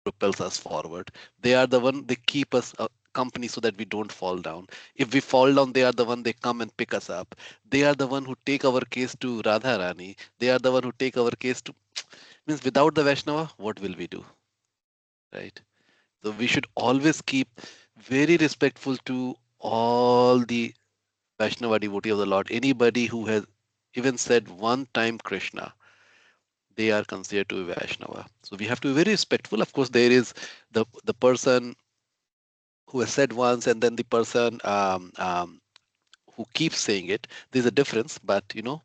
propels us forward. They are the one, they keep us company so that we don't fall down. If we fall down, they are the one, they come and pick us up. They are the one who take our case to Radha Rani. They are the one who take our case to, means without the Vaishnava, what will we do? Right? So we should always keep very respectful to all the Vaishnava devotee of the Lord. Anybody who has even said one time Krishna, they are considered to be Vaishnava. So we have to be very respectful. Of course, there is the person who has said once and then the person who keeps saying it. There's a difference, but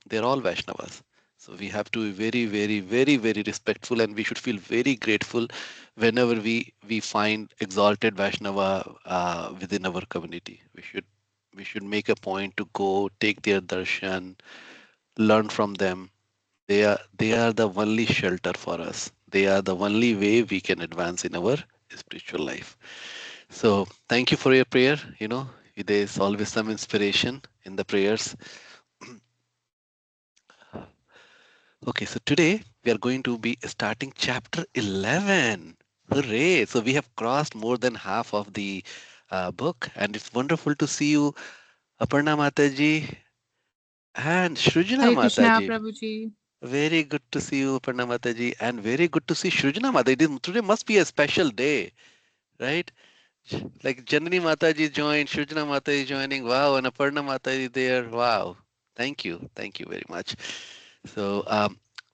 they're all Vaishnavas. So we have to be very, very, very, very respectful, and we should feel very grateful whenever we find exalted Vaishnava within our community. We should make a point to go take their darshan, learn from them. They are the only shelter for us. They are the only way we can advance in our spiritual life. So thank you for your prayer. There's always some inspiration in the prayers. Okay, so today we are going to be starting chapter 11. Hooray! So we have crossed more than half of the book, and it's wonderful to see you, Aparna Mataji and Shrujana Hare Krishna, Mataji. Prabhuji. Very good to see you, Aparna Mataji, and very good to see Shrujana Mataji. Today must be a special day, right? Like Janani Mataji joined, Shrujana Mataji joining. Wow, and Aparna Mataji there. Wow. Thank you. Thank you very much. So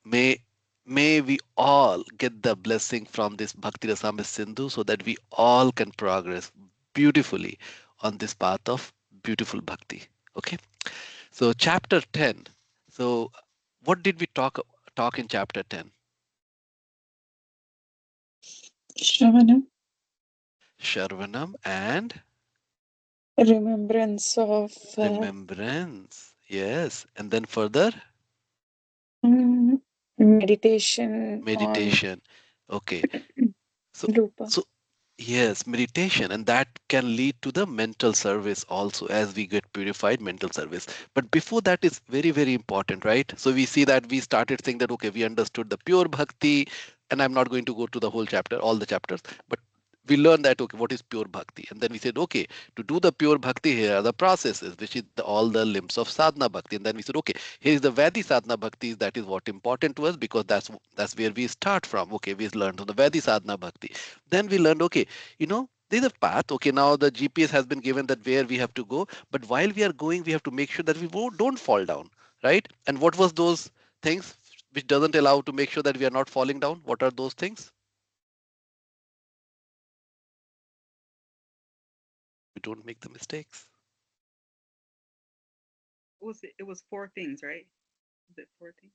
may may we all get the blessing from this Bhakti Rasamrita Sindhu so that we all can progress beautifully on this path of beautiful bhakti. Okay. So chapter 10. So what did we talk in chapter 10? Shravanam. Shravanam and Remembrance of remembrance. Yes. And then further meditation on meditation. Okay. So Rūpa. so yes, meditation, and that can lead to the mental service also as we get purified mental service. But before that is very, very important, right? So we see that we started saying that, okay, we understood the pure bhakti, and I'm not going to go to the whole chapter, all the chapters, but we learned that, okay, what is pure bhakti? And then we said, okay, to do the pure bhakti, here are the processes, which is all the limbs of sadhana bhakti. And then we said, okay, here is the Vedi sadhana bhakti, that is what important to us because that's where we start from. Okay, we learned from the Vedi sadhana bhakti. Then we learned, okay, there's a path. Okay, now the GPS has been given that where we have to go, but while we are going, we have to make sure that we don't fall down, right? And what was those things which doesn't allow to make sure that we are not falling down? What are those things? We don't make the mistakes. It was 4 things, right? Is it 4 things?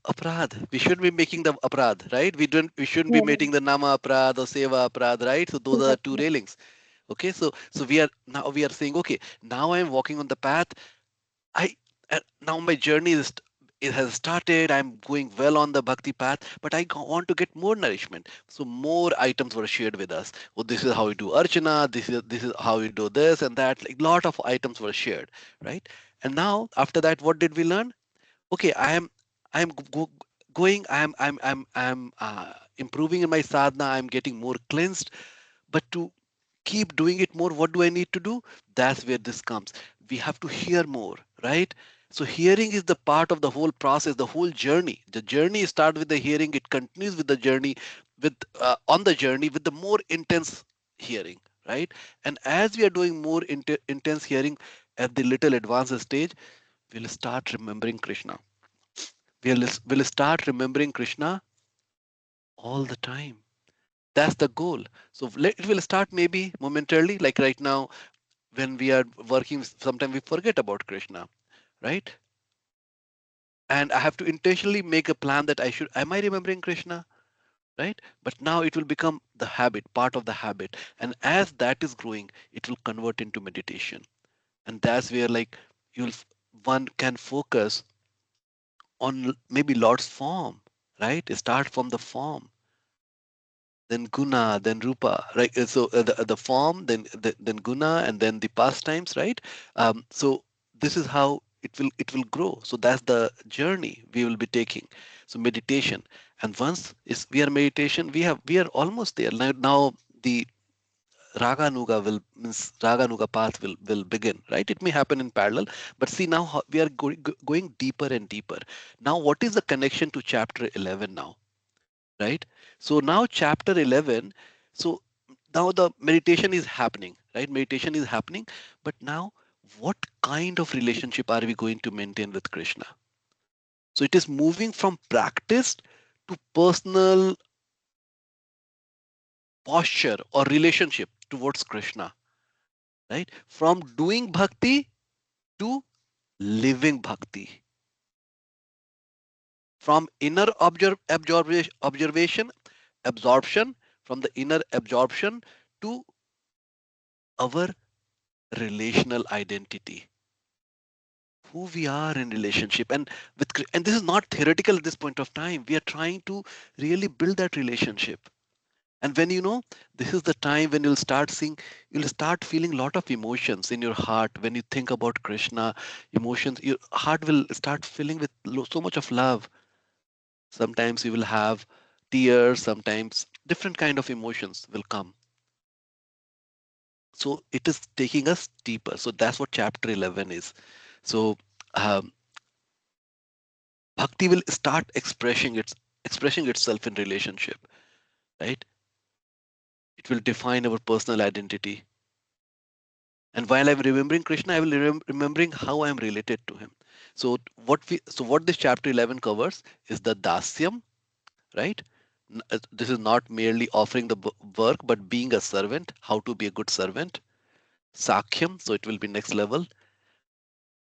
Aparad. We shouldn't be making the aparad, right? We shouldn't be Yeah. making the nama aparad or seva aparad, right? So those are the two railings. Okay, so we are saying, okay, now I'm walking on the path. I now my journey it has started. I'm going well on the bhakti path, but I want to get more nourishment. So more items were shared with us. Oh, this is how we do archana. This is how we do this and that. Like lot of items were shared, right? And now after that, what did we learn? Okay, I am going. I'm improving in my sadhana. I'm getting more cleansed. But to keep doing it more, what do I need to do? That's where this comes. We have to hear more, right? So hearing is the part of the whole process, the whole journey. The journey starts with the hearing, it continues with the journey, with on the journey with the more intense hearing, right? And as we are doing more intense hearing at the little advanced stage, we'll start remembering Krishna. We'll start remembering Krishna all the time. That's the goal. So it will start maybe momentarily, like right now when we are working, sometimes we forget about Krishna, right? And I have to intentionally make a plan that am I remembering Krishna, right? But now it will become the habit, part of the habit. And as that is growing, it will convert into meditation. And that's where like one can focus on maybe Lord's form, right? Start from the form, then guna, then rupa, right? So the form, then guna, and then the pastimes, right? So this is how it will grow. So that's the journey we will be taking. So meditation, And once we are meditation, we are almost there. Now the Raganuga will means Raganuga path will begin, right? It may happen in parallel, but see now we are going deeper and deeper. Now, what is the connection to chapter 11 now, right? So now chapter 11, so now the meditation is happening, right? Meditation is happening, but now what kind of relationship are we going to maintain with Krishna? So it is moving from practice to personal posture or relationship towards Krishna, right? From doing bhakti to living bhakti, from inner absorption, from the inner absorption to our relational identity, who we are in relationship. And and this is not theoretical at this point of time. We are trying to really build that relationship. And when you know, this is the time when you'll start seeing, you'll start feeling a lot of emotions in your heart. When you think about Krishna, emotions, your heart will start filling with so much of love. Sometimes you will have tears, sometimes different kind of emotions will come. So it is taking us deeper. So that's what chapter 11 is. So um, bhakti will start expressing itself in relationship, right? It will define our personal identity. And while I'm remembering Krishna, I will remembering how I'm related to him. So what this chapter 11 covers is the Dāsyam, right? This is not merely offering the work, but being a servant, how to be a good servant. Sakhyam, so it will be next level.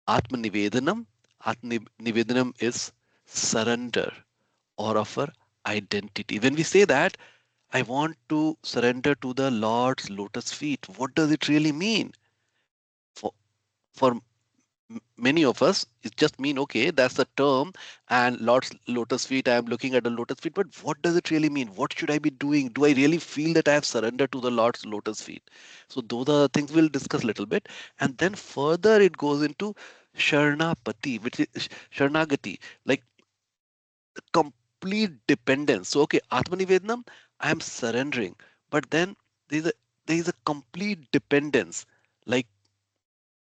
Atmanivedanam. Atmanivedanam is surrender or offer identity. When we say that, I want to surrender to the Lord's lotus feet, what does it really mean? For, for many of us, it just mean, okay, that's the term, and Lord's lotus feet, I am looking at the lotus feet, but what does it really mean? What should I be doing? Do I really feel that I have surrendered to the Lord's lotus feet? So those are the things we'll discuss a little bit. And then further it goes into Sharnapati, which is Sharnagati, like complete dependence. So okay, Atmanivedanam, I am surrendering, but then there's a there is a complete dependence, like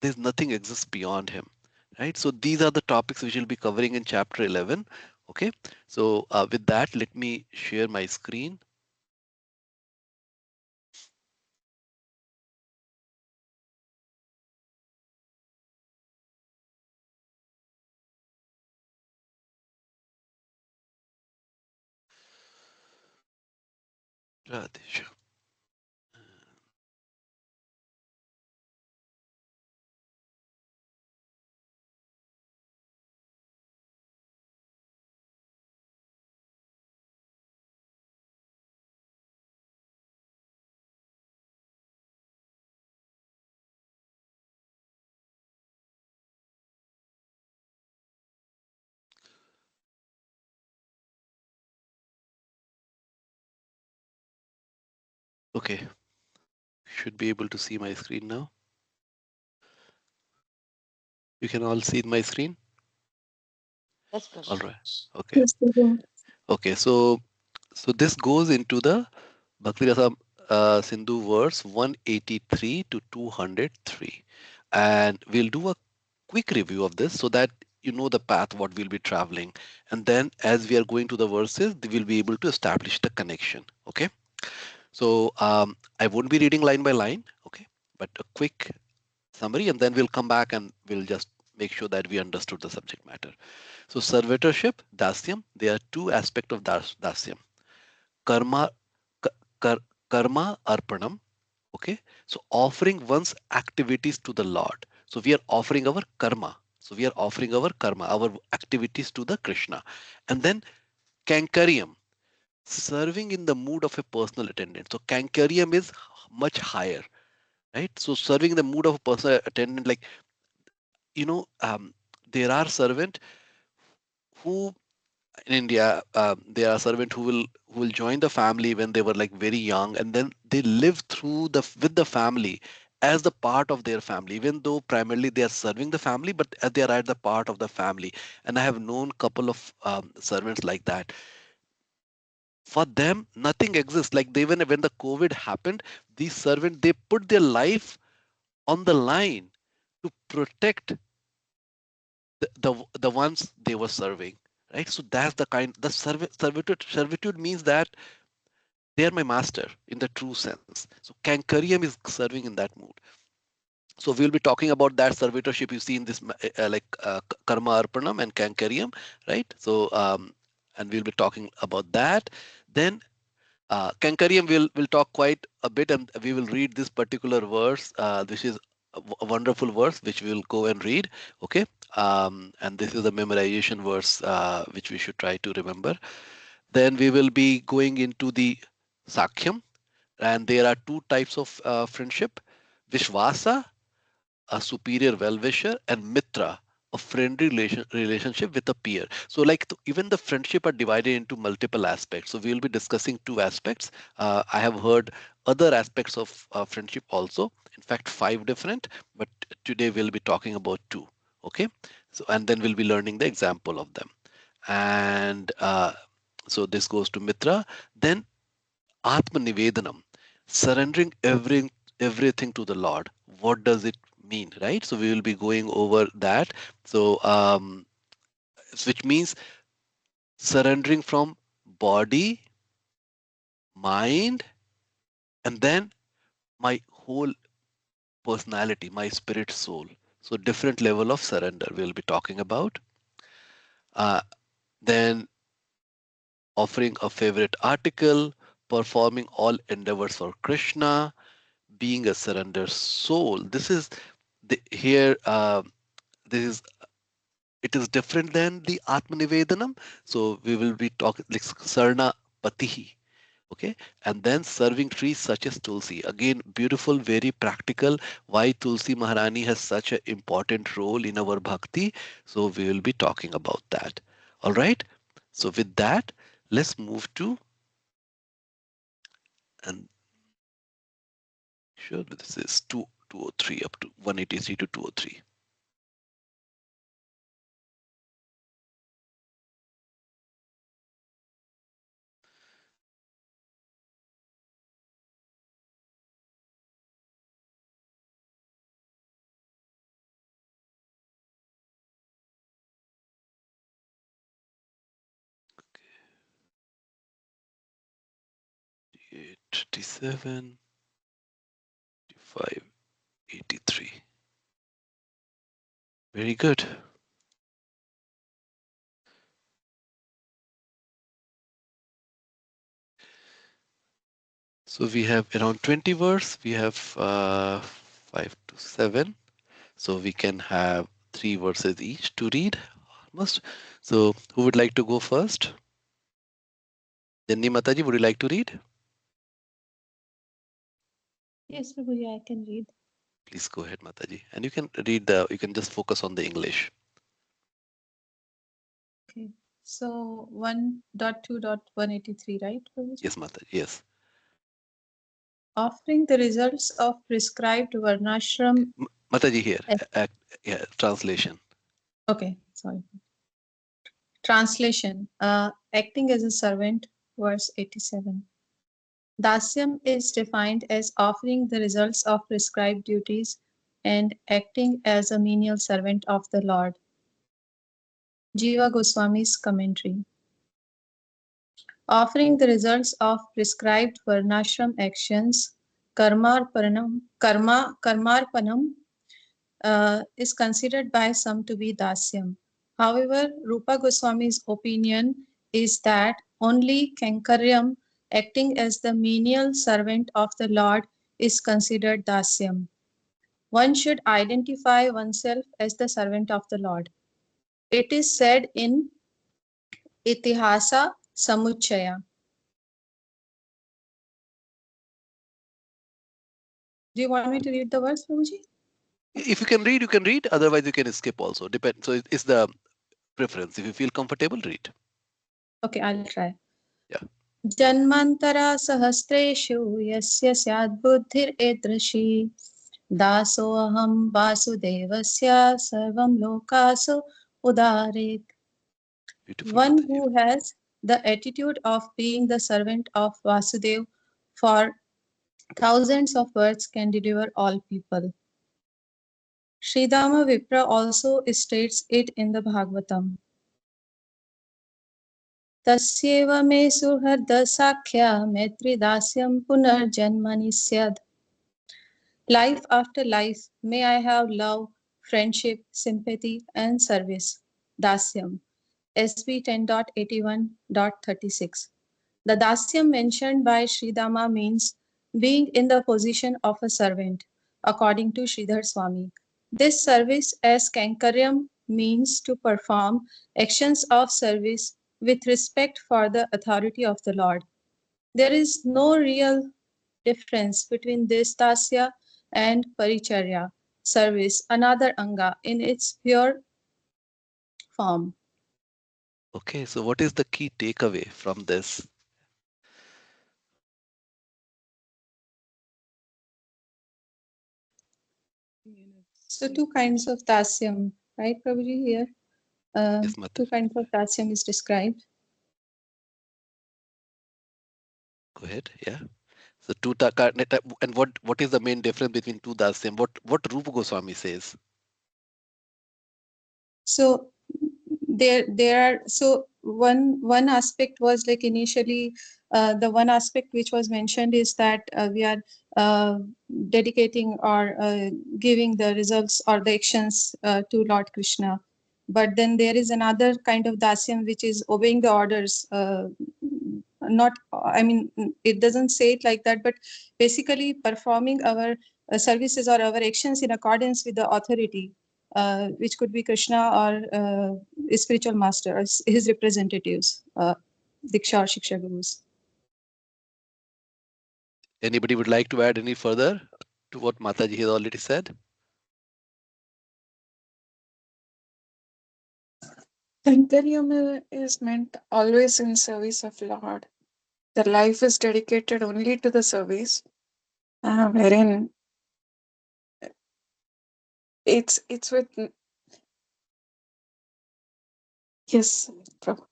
there's nothing exists beyond him, right? So these are the topics which we'll be covering in chapter 11. Okay, so with that, let me share my screen. Radhesha. Okay, should be able to see my screen now. You can all see my screen. Yes, Krishna. All right. Okay. Yes, Guru. Okay. So this goes into the Bhakti Rasa Sindhu verse 183 to 203, and we'll do a quick review of this so that you know the path what we'll be traveling, and then as we are going to the verses, we'll be able to establish the connection. Okay. So I won't be reading line by line. Okay, but a quick summary, and then we'll come back and we'll just make sure that we understood the subject matter. So Servitorship, Dāsyam, there are two aspects of Dāsyam. Karma, Karma Arpanam. Okay, so offering one's activities to the Lord. So we are offering our karma. So we are offering our karma, our activities to the Krishna. And then Kaiṅkaryam, serving in the mood of a personal attendant. So Kaiṅkaryam is much higher, right? So serving in the mood of a personal attendant, like, you know, there are servant who in India, there are servant who will join the family when they were like very young, and then they live through the with the family as the part of their family, even though primarily they are serving the family, but they are at the part of the family. And I have known couple of servants like that. For them, nothing exists. Like they, when the COVID happened, these servants, they put their life on the line to protect the ones they were serving, right? So that's the kind, the servitude means that they are my master in the true sense. So Kaiṅkaryam is serving in that mood. So we'll be talking about that servitorship you see in this Karmārpaṇam and Kaiṅkaryam, right? So and we'll be talking about that. Then Kaiṅkaryam will talk quite a bit, and we will read this particular verse. This is a wonderful verse which we will go and read. Okay, and this is a memorization verse which we should try to remember. Then we will be going into the Sakhyam, and there are two types of friendship: Viśvāsa, a superior well-wisher, and Mitra, a friendly relationship with a peer. So like even the friendship are divided into multiple aspects. So we will be discussing two aspects. I have heard other aspects of friendship also. In fact, 5 different, but today we'll be talking about 2. Okay. So, and then we'll be learning the example of them. And so this goes to Mitra. Then Atma Nivedanam, surrendering everything to the Lord. What does it mean, right? So we will be going over that. So which means surrendering from body, mind, and then my whole personality, my spirit, soul. So different level of surrender we'll be talking about. Then offering a favorite article, performing all endeavors for Krishna, being a surrender soul. This is here. This is, it is different than the Atma Nivedanam. So we will be talking like Sarna Patihi. Okay, and then serving trees such as Tulsi. Again, beautiful, very practical. Why Tulsi Maharani has such an important role in our bhakti. So we will be talking about that. All right. So with that, let's move to, and sure, this is 203 up to 183 to 203. Okay. 87, 5, 83. Very good. So we have around 20 verse. We have 5 to 7. So we can have 3 verses each to read almost. So who would like to go first? Janni Mataji, would you like to read? Yes, Prabhuji, I can read. Please go ahead, Mataji. And you can read you can just focus on the English. Okay. So 1.2.183, right, Prabhuji? Yes, Mataji. Yes. Offering the results of prescribed varnashram. Mataji here. Eh. Yeah, translation. Okay, sorry. Translation. Acting as a servant, verse 87. Dāsyam is defined as offering the results of prescribed duties and acting as a menial servant of the Lord. Jīva Goswāmī's commentary. Offering the results of prescribed varnashram actions, Karmārpaṇam, is considered by some to be Dāsyam. However, Rūpa Goswāmī's opinion is that only Kaiṅkaryam, acting as the menial servant of the Lord, is considered Dāsyam. One should identify oneself as the servant of the Lord. It is said in Itihasa Samuchaya. Do you want me to read the verse, Prabhuji? If you can read, you can read. Otherwise, you can skip also. Depend. So it's the preference. If you feel comfortable, read. Okay, I'll try. Yeah. Janmantara sahasreshu yasya syad buddhir edrashi dasoham vasudevasya sarvam lokasu udaret. Beautiful. One Mataji. who has the attitude of being the servant of Vasudev for thousands of births can deliver all people. Sridhama Vipra also states it in the Bhagavatam. Tasyeva me suharda sakhya metri dasyam punarjanmani syad. Life after life, may I have love, friendship, sympathy, and service. Dāsyam. SB 10.81.36. The Dāsyam mentioned by Sridhama means being in the position of a servant, according to Sridhar Swami. This service as Kaiṅkaryam means to perform actions of service with respect for the authority of the Lord. There is no real difference between this Dasya and Paricharya, service, another Anga, in its pure form. Okay, so what is the key takeaway from this? So two kinds of Dasyam, right, Prabhuji, here? Yes, Two Mataji. kinds of Dasyam is described. Go ahead. Yeah. So and what is the main difference between two Dasyam? What Rūpa Goswāmī says? So there are, so one aspect was like initially the one aspect which was mentioned is that we are dedicating or giving the results or the actions to Lord Krishna. But then there is another kind of dasyam which is obeying the orders. Not, I mean, it doesn't say it like that, but basically performing our services or our actions in accordance with the authority, which could be Krishna or his spiritual master or his representatives, Diksha or Shiksha Gurus. Anybody would like to add any further to what Mataji has already said? Kaiṅkaryam is meant always in service of Lord. The life is dedicated only to the service, wherein it's with yes.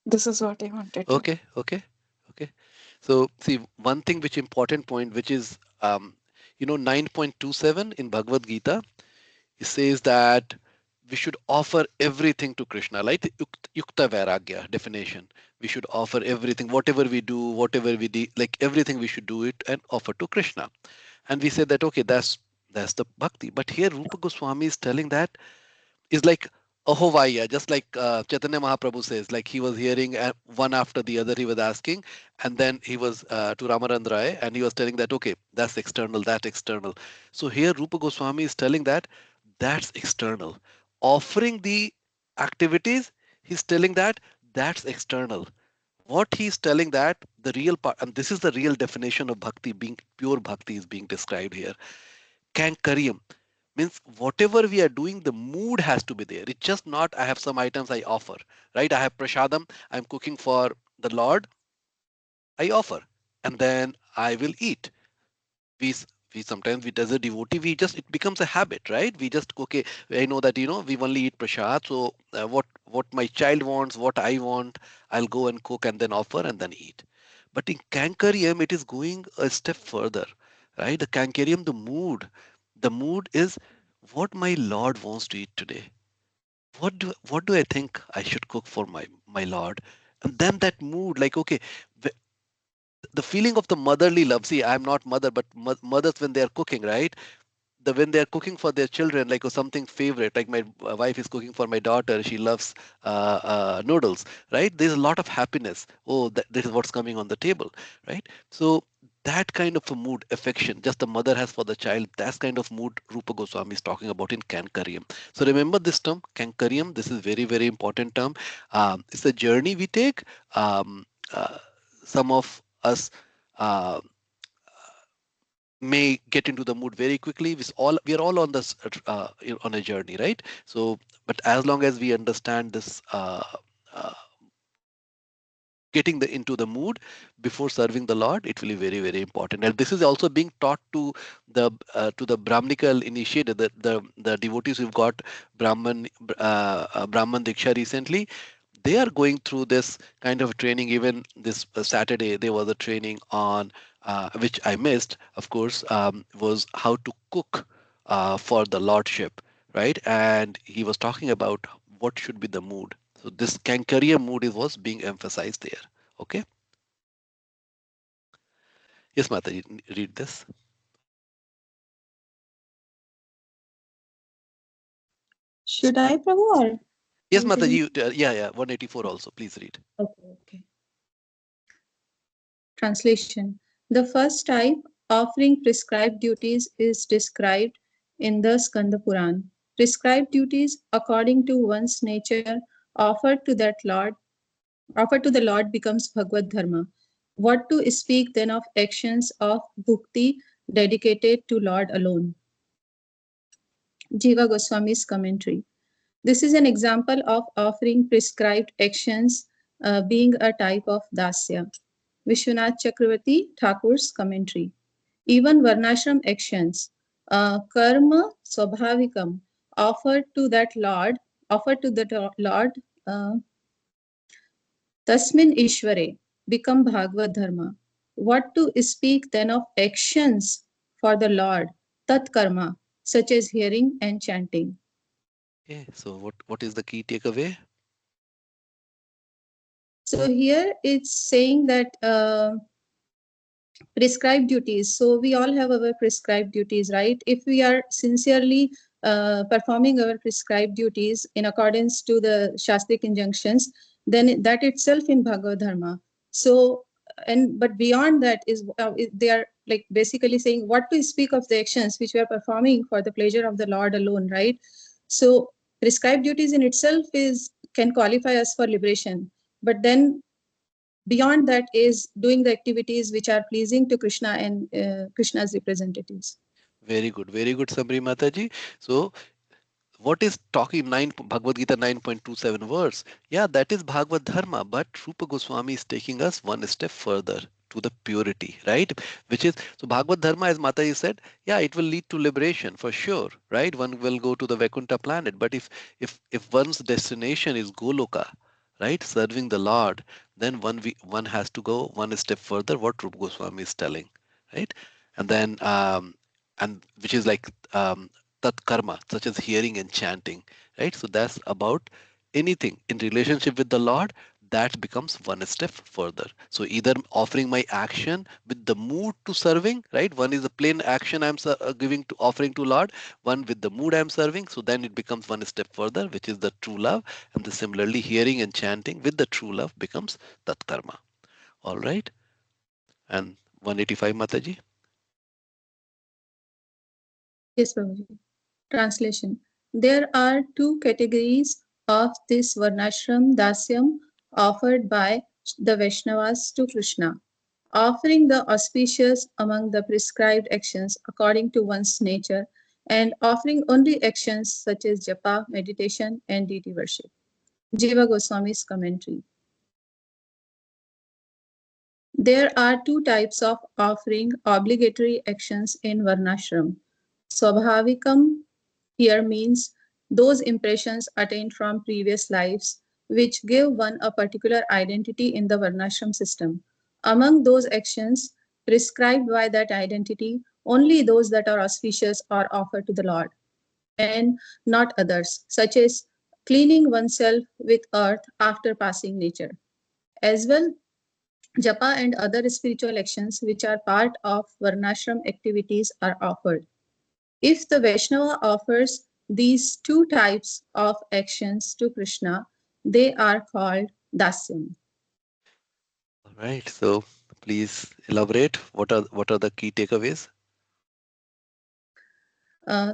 This is what I wanted to. Okay. So see, one thing which important point, which is 9.27 in Bhagavad Gita, it says that we should offer everything to Krishna, right? Yukta Vairagya definition. We should offer everything, whatever we do, whatever we do, like everything we should do it and offer to Krishna. And we said that, okay, that's the bhakti. But here Rupa Goswami is telling that is like Ahovaya, just like Chaitanya Mahaprabhu says, like he was hearing one after the other, he was asking, and then he was to Ramarand Rai, and he was telling that, okay, that's external, that external. So here Rupa Goswami is telling that that's external. Offering the activities, he's telling that that's external. What he's telling that the real part, and this is the real definition of bhakti, being pure bhakti is being described here. Kaiṅkaryam means whatever we are doing, the mood has to be there. It's just not I have some items I offer, right? I have prasadam, I'm cooking for the Lord, I offer, and then I will eat. We we sometimes we as a devotee we just it becomes a habit, right? We just okay, I know that we only eat prasad, so what my child wants, what I want, I'll go and cook and then offer and then eat. But in Kaiṅkaryam it is going a step further, right? The Kaiṅkaryam, the mood is what my Lord wants to eat today. What do I think I should cook for my Lord? And then that mood, like okay, the feeling of the motherly love. See, I'm not mother, but mothers when they are cooking, right? When they are cooking for their children, like something favorite, like my wife is cooking for my daughter, she loves noodles, right? There's a lot of happiness. Oh, this is what's coming on the table, right? So that kind of a mood, affection, just the mother has for the child, that's kind of mood Rupa Goswami is talking about in Kaiṅkaryam. So remember this term, Kaiṅkaryam. This is very, very important term. It's a journey we take. Um, some of us uh, may get into the mood very quickly. We are all on this on a journey, right? So, but as long as we understand this, uh, getting into the mood before serving the Lord, it will be very, very important. And this is also being taught to the Brahminical initiated, the devotees who've got Brahman Diksha recently. they are going through this kind of training. Even this Saturday, there was a training on which I missed, of course, was how to cook for the Lordship, right? And he was talking about what should be the mood. So this Kaiṅkaryam mood was being emphasized there. Okay. Yes, Mataji, read this. Should I, Prabhu, or Yes, continue? Mataji, yeah, 184 also. Please read. Okay. Translation. The first type, offering prescribed duties, is described in the Skanda Puran. Prescribed duties, according to one's nature, offered to the Lord becomes Bhagavad Dharma. What to speak then of actions of bhakti dedicated to Lord alone? Jīva Goswāmī's commentary. This is an example of offering prescribed actions being a type of Dāsyam. Viśvanātha Cakravartī Ṭhākur's commentary. Even varnashram actions, karma swabhavikam, offered to the Lord, tasmin ishvare, become Bhagavad Dharma. What to speak then of actions for the Lord, tat karma, such as hearing and chanting. Okay, so what is the key takeaway? So here it's saying that prescribed duties. So we all have our prescribed duties, right? If we are sincerely performing our prescribed duties in accordance to the Shastric injunctions, then that itself in Bhagavad Dharma. So, but beyond that they are like basically saying what to speak of the actions which we are performing for the pleasure of the Lord alone, right? So prescribed duties in itself can qualify us for liberation, but then beyond that is doing the activities which are pleasing to Krishna and Krishna's representatives. Very good summary, Mataji. So what is talking Bhagavad Gita 9.27 verse? Yeah, that is Bhagavad Dharma, but Rūpa Goswāmī is taking us one step further to the purity, right? Which is, so Bhagavad Dharma, as Mataji said, yeah, it will lead to liberation for sure, right? One will go to the Vaikuntha planet, but if one's destination is Goloka, right, serving the Lord, then one has to go one step further, what Rūpa Goswāmī is telling, right? And then and which is like tat karma, such as hearing and chanting, right? So that's about anything in relationship with the Lord that becomes one step further. So either offering my action with the mood to serving, right? One is a plain action I'm giving to offering to Lord, one with the mood I'm serving. So then it becomes one step further, which is the true love. And the similarly hearing and chanting with the true love becomes tat karma. All right. And 185 Mataji. Yes, Prabhuji. Translation. There are two categories of this Varnashram Dāsyam offered by the Vaishnavas to Krishna. Offering the auspicious among the prescribed actions according to one's nature, and offering only actions such as japa, meditation, and deity worship. Jīva Goswāmī's commentary. There are two types of offering obligatory actions in Varnashram. Swabhavikam here means those impressions attained from previous lives, which give one a particular identity in the Varnashram system. Among those actions prescribed by that identity, only those that are auspicious are offered to the Lord, and not others, such as cleaning oneself with earth after passing nature. As well, japa and other spiritual actions which are part of Varnashram activities are offered. If the Vaishnava offers these two types of actions to Krishna, they are called Dāsyam. All right. So please elaborate. What are the key takeaways?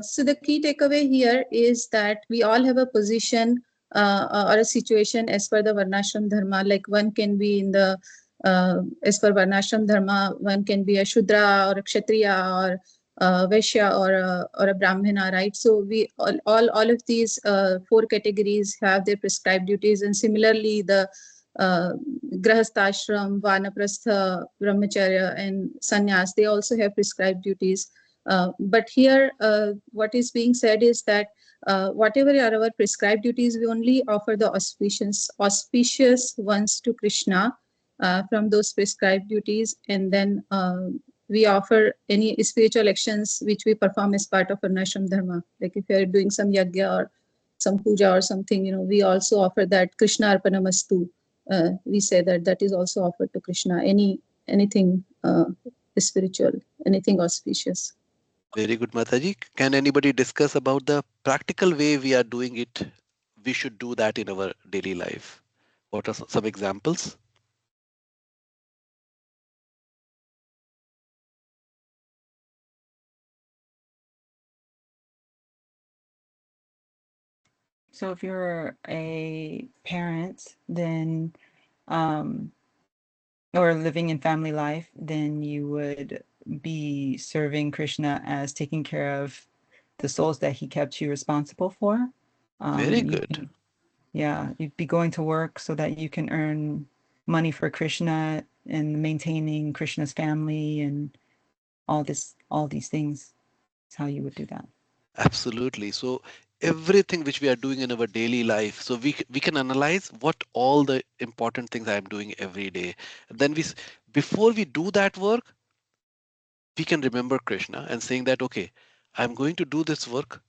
So the key takeaway here is that we all have a position or a situation as per the Varnashram Dharma. Like one can be in the as per Varnashram Dharma, one can be a Shudra or a Kshatriya or Vaishya or a Brahmana, right? So we all of these four categories have their prescribed duties, and similarly the Grahasthashram, Vanaprastha, Brahmacharya, and Sannyas, they also have prescribed duties. But here, what is being said is that whatever are our prescribed duties, we only offer the auspicious ones to Krishna from those prescribed duties, and then we offer any spiritual actions which we perform as part of varnashram dharma. Like if you are doing some yajna or some puja or something, we also offer that Krishna arpanamastu. We say that is also offered to Krishna. Anything spiritual, anything auspicious. Very good, Mataji. Can anybody discuss about the practical way we are doing it? We should do that in our daily life. What are some examples? So if you're a parent, then or living in family life, then you would be serving Krishna as taking care of the souls that he kept you responsible for. Very You'd good. be, yeah, you'd be going to work so that you can earn money for Krishna and maintaining Krishna's family and all these things. That's how you would do that. Absolutely. So everything which we are doing in our daily life, so we can analyze what all the important things I am doing every day. And then before we do that work, we can remember Krishna and saying that, okay, I'm going to do this work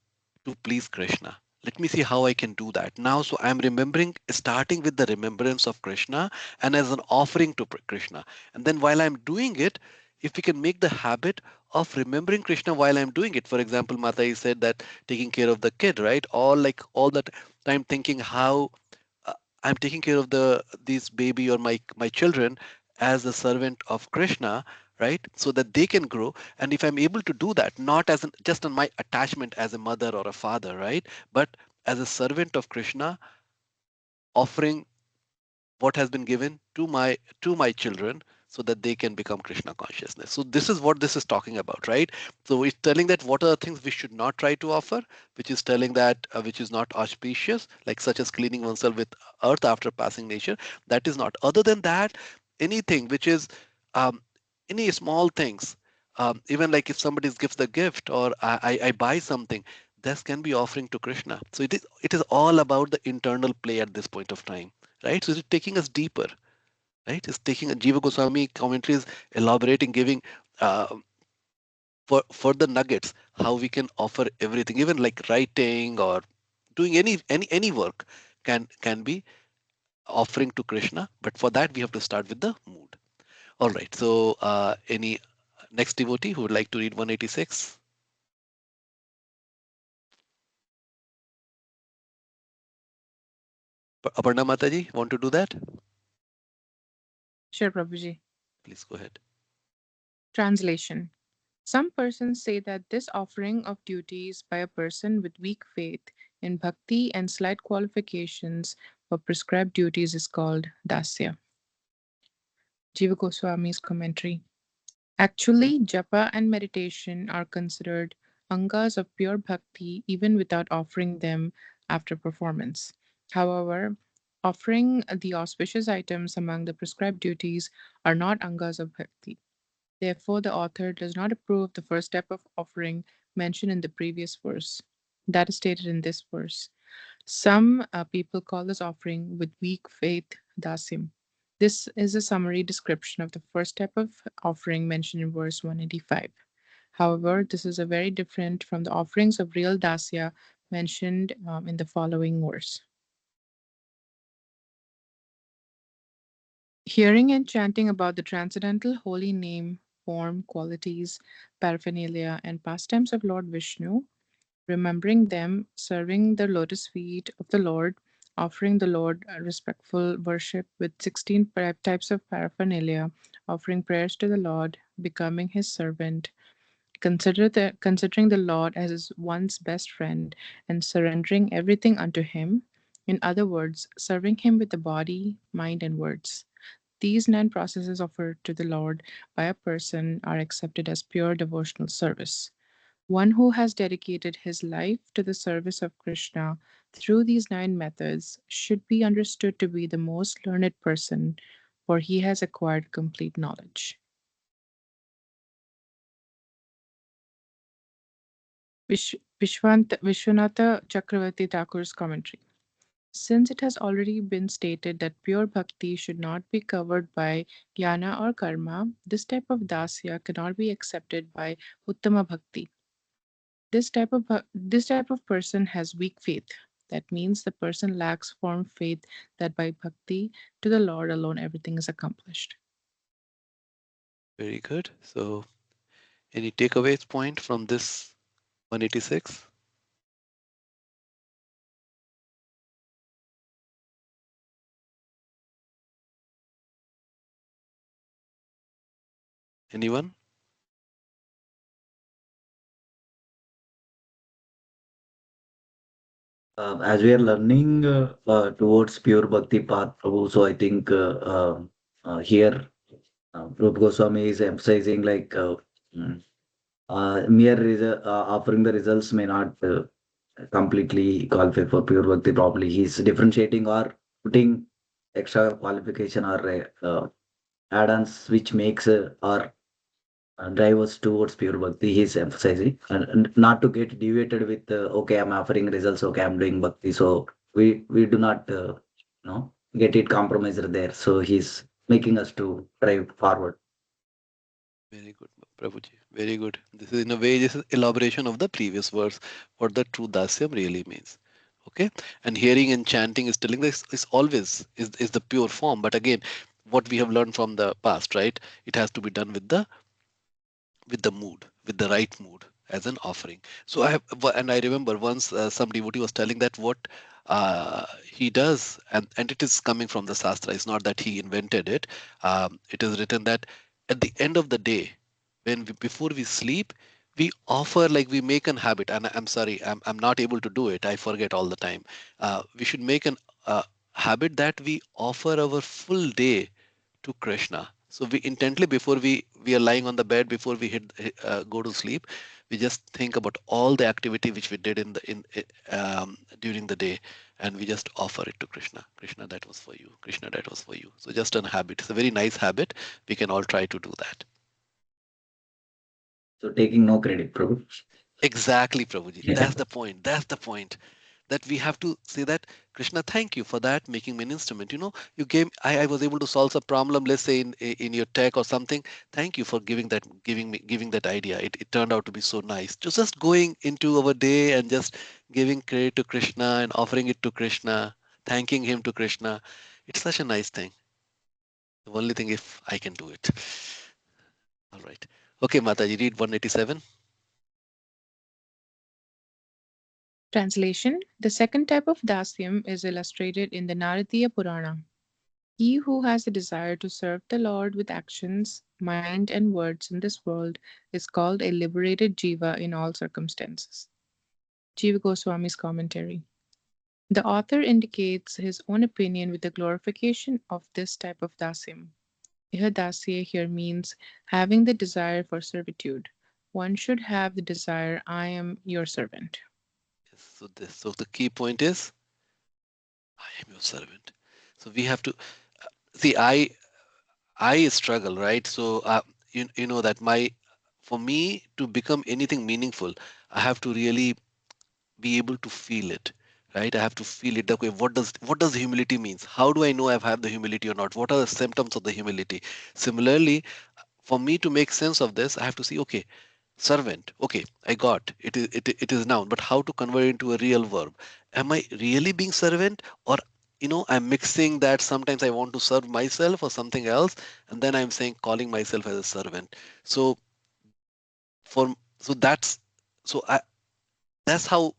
to please Krishna. Let me see how I can do that now. So I'm remembering, starting with the remembrance of Krishna and as an offering to Krishna. And then while I'm doing it, if we can make the habit of remembering Krishna while I'm doing it. For example, Mata said that taking care of the kid, right? All that time thinking how uh, I'm taking care of these baby or my children as a servant of Krishna, right? So that they can grow. And if I'm able to do that, not as just on my attachment as a mother or a father, right? But as a servant of Krishna, offering what has been given to my children so that they can become Krishna consciousness. So this is what this is talking about, right? So it's telling that what are the things we should not try to offer, which is telling that which is not auspicious, like such as cleaning oneself with earth after passing nature. That is not. Other than that, anything which is um, any small things, even like if somebody gives the gift or I buy something, this can be offering to Krishna. So it is all about the internal play at this point of time, right? So it's taking us deeper, right? It's taking a Jiva Goswami commentaries, elaborating, giving uh, for further nuggets how we can offer everything, even like writing or doing any work can be offering to Krishna. But for that we have to start with the mood. All right. So any next devotee who would like to read 186? Aparna Mataji, want to do that? Sure, Prabhuji. Please go ahead. Translation. Some persons say that this offering of duties by a person with weak faith in bhakti and slight qualifications for prescribed duties is called Dāsyam. Jiva Goswami's commentary. Actually, japa and meditation are considered angas of pure bhakti even without offering them after performance. However, offering the auspicious items among the prescribed duties are not angas of bhakti. Therefore, the author does not approve the first step of offering mentioned in the previous verse. That is stated in this verse. Some people call this offering with weak faith Dāsyam. This is a summary description of the first step of offering mentioned in verse 185. However, this is a very different from the offerings of real Dasya mentioned in the following verse. Hearing and chanting about the transcendental holy name, form, qualities, paraphernalia, and pastimes of Lord Vishnu, remembering them, serving the lotus feet of the Lord, offering the Lord a respectful worship with 16 types of paraphernalia, offering prayers to the Lord, becoming his servant, considering the Lord as one's best friend, and surrendering everything unto him. In other words, serving him with the body, mind, and words. These 9 processes offered to the Lord by a person are accepted as pure devotional service. One who has dedicated his life to the service of Krishna through these 9 methods should be understood to be the most learned person, for he has acquired complete knowledge. Viśvanātha Cakravartī Ṭhākura's commentary. Since it has already been stated that pure bhakti should not be covered by jnana or karma, this type of dasya cannot be accepted by uttama bhakti. This type of person has weak faith. That means the person lacks firm faith that by bhakti to the Lord alone everything is accomplished. Very good. So, any takeaways point from this 186? Anyone? As we are learning towards pure bhakti path, Prabhu, so I think here Rupa Goswami is emphasizing like mere offering the results may not completely qualify for pure bhakti properly. He's differentiating or putting extra qualification or add-ons which makes or drive us towards pure bhakti. He's emphasizing and not to get deviated with okay, I'm offering results, okay, I'm doing bhakti. So we do not get it compromised there. So he's making us to drive forward. Very good, Prabhuji. Very good. This is in a way, this is elaboration of the previous verse, what the true Dasyam really means. Okay, and hearing and chanting is telling this is always is the pure form. But again, what we have learned from the past, right? It has to be done with the mood, with the right mood as an offering. So I remember once some devotee was telling that what he does, and it is coming from the Shastra. It's not that he invented it. It is written that at the end of the day, before we sleep, we offer, like we make an habit. And I'm sorry, I'm not able to do it. I forget all the time. We should make an habit that we offer our full day to Krishna. So we intently, before we are lying on the bed, before we go to sleep, we just think about all the activity which we did during the day, and we just offer it to Krishna. Krishna, that was for you. Krishna, that was for you. So just a habit. It's a very nice habit. We can all try to do that. So taking no credit, Prabhu. Exactly, Prabhuji. Yeah. That's the point. That's the point. That we have to say that, Krishna, thank you for that, making me an instrument. You gave, I was able to solve a problem, let's say in your tech or something. Thank you for giving that idea. It turned out to be so nice. Just going into our day and just giving credit to Krishna and offering it to Krishna, thanking him to Krishna. It's such a nice thing. The only thing, if I can do it. All right. Okay, Mataji, read 187. Translation: The second type of Dasyam is illustrated in the Naradiya Purana. He who has a desire to serve the Lord with actions, mind, and words in this world is called a liberated Jīva in all circumstances. Jīva Goswāmī's commentary. The author indicates his own opinion with the glorification of this type of Dasyam. Dasya here means having the desire for servitude. One should have the desire, I am your servant. So the key point is, I am your servant. So we have to see. I struggle, right? So you know that for me to become anything meaningful, I have to really be able to feel it, right? I have to feel it. Okay, what does humility means? How do I know I've had the humility or not? What are the symptoms of the humility? Similarly, for me to make sense of this, I have to see, okay, servant, okay, I got it is noun, but how to convert it into a real verb? Am I really being servant, or I'm mixing that sometimes I want to serve myself or something else, and then I'm saying calling myself as a servant. So for so that's how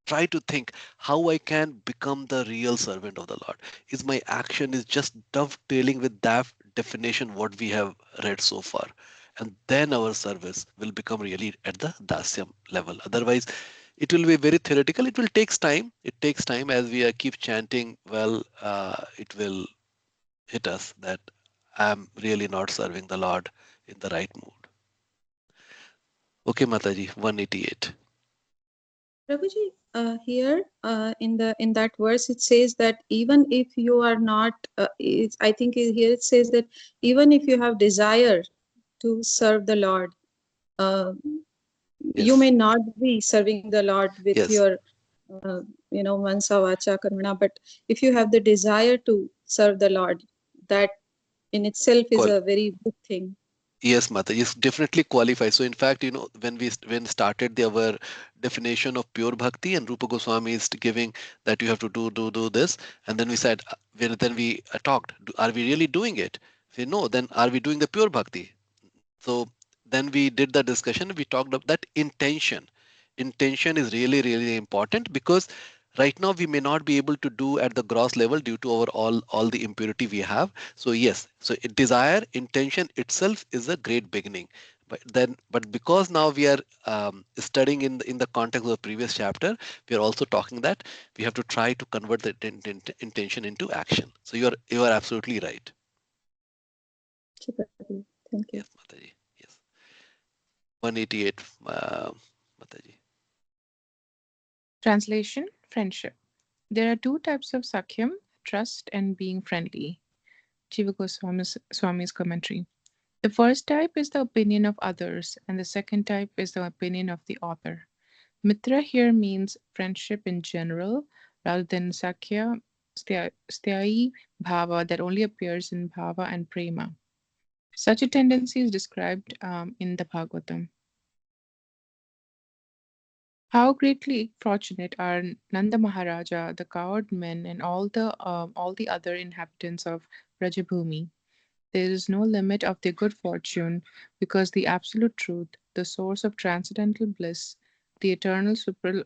try to think how I can become the real servant of the Lord. Is my action is just dovetailing with that definition what we have read so far, and then our service will become really at the Dasyam level. Otherwise, it will be very theoretical. It will takes time. It takes time as we keep chanting. Well, it will hit us that I'm really not serving the Lord in the right mood. Okay, Mataji, 188. Prabhuji, here in that verse it says that even if you are not, I think here it says that even if you have desire to serve the Lord, You Yes. may not be serving the Lord with Yes. your, mansa, vacha, karmana, but if you have the desire to serve the Lord, that in itself is Qual- a very good thing. Yes, Mata, yes, definitely qualify. So in fact, when when started our definition of pure bhakti, and Rupa Goswami is giving that you have to do this, and then we said, then we talked, are we really doing it? If no, then are we doing the pure bhakti? So then we did the discussion. We talked about that intention. Intention is really, really important, because right now we may not be able to do at the gross level due to our all the impurity we have. So yes, so desire, intention itself is a great beginning. But because now we are studying in the context of the previous chapter, we are also talking that we have to try to convert the intention into action. So you are absolutely right. Chipati. Thank you. Yes, Mataji. Yes. 188, Mataji. Translation: Friendship. There are two types of Sakyam: trust and being friendly. Jiva Swami's commentary. The first type is the opinion of others, and the second type is the opinion of the author. Mitra here means friendship in general, rather than Sakya, Sthayi Bhava that only appears in Bhava and Prema. Such a tendency is described in the Bhagavatam. How greatly fortunate are Nanda Maharaja, the cowherd men, and all the other inhabitants of Rajabhumi. There is no limit of their good fortune, because the absolute truth, the source of transcendental bliss, the eternal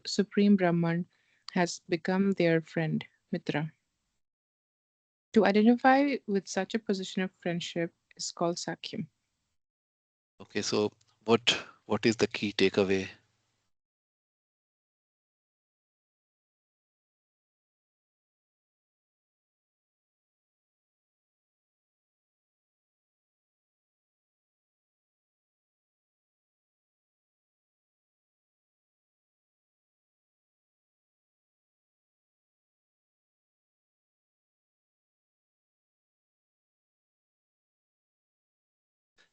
supreme Brahman, has become their friend, Mitra. To identify with such a position of friendship is called Sakyam. Okay, so what is the key takeaway?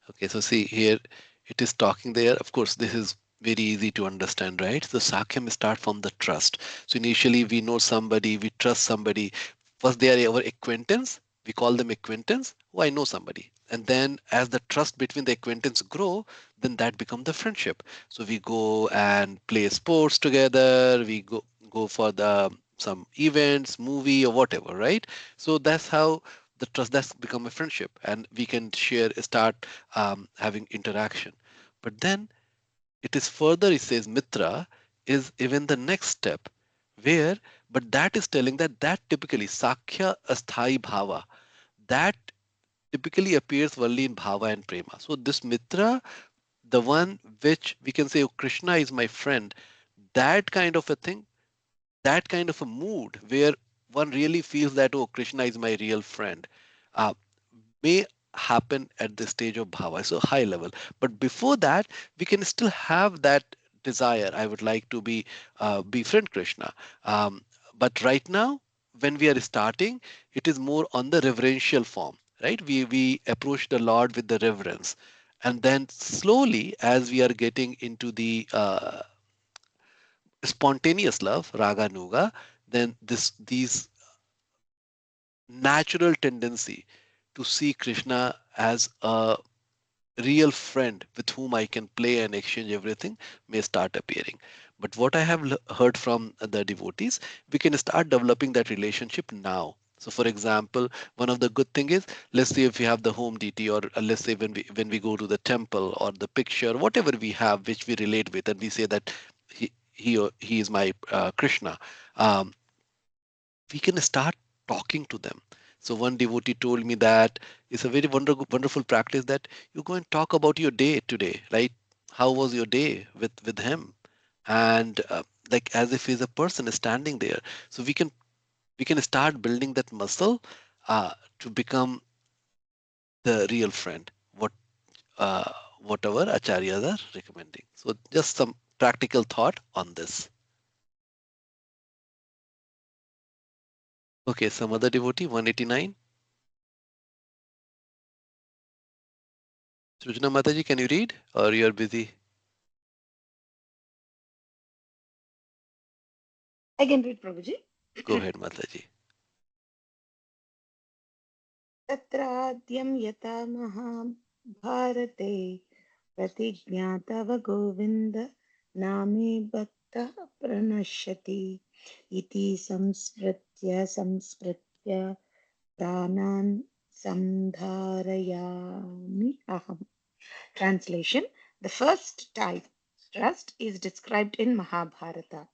Okay, so see here, it is talking there. Of course, this is very easy to understand, right? So Sakyam start from the trust. So initially we know somebody, we trust somebody. First they are our acquaintance. We call them acquaintance. Oh, I know somebody. And then as the trust between the acquaintance grow, then that become the friendship. So we go and play sports together. We go for the some events, movie or whatever, right? So that's how the trust that's become a friendship, and we can start having interaction. But then it is further, it says Mitra is even the next step, where, but that is telling that typically Sakhya Asthai Bhava, that typically appears only in Bhava and Prema. So this Mitra, the one which we can say, oh, Krishna is my friend, that kind of a thing, that kind of a mood where one really feels that, oh, Krishna is my real friend, uh, may happen at the stage of bhava, so high level. But before that, we can still have that desire. I would like to befriend Krishna. But right now, when we are starting, it is more on the reverential form, right? We approach the Lord with the reverence, and then slowly, as we are getting into the spontaneous love, raga nuga, then these natural tendency to see Krishna as a real friend with whom I can play and exchange everything may start appearing. But what I have heard from the devotees, we can start developing that relationship now. So, for example, one of the good thing is, let's say if we have the home deity, or let's say when we go to the temple or the picture, whatever we have which we relate with, and we say that he is my Krishna. Um, we can start talking to them. So one devotee told me that it's a very wonderful practice that you go and talk about your day today, right? How was your day with him? And like as if he's a person standing there. So we can start building that muscle to become the real friend. Uh, Whatever acharyas are recommending. So just some practical thought on this. Okay, some other devotee, 189. Sujana Mataji, can you read or you're busy? I can read, Prabhuji. Go ahead, Mataji. तत्राद्यं यथा महाभारते प्रतिज्ञा तव गोविन्द नामे भक्तः प्रणश्यति इति संस्मृत्य प्राणान् संधारयामि अहम्. Translation: The first type, trust, is described in Mahabharata.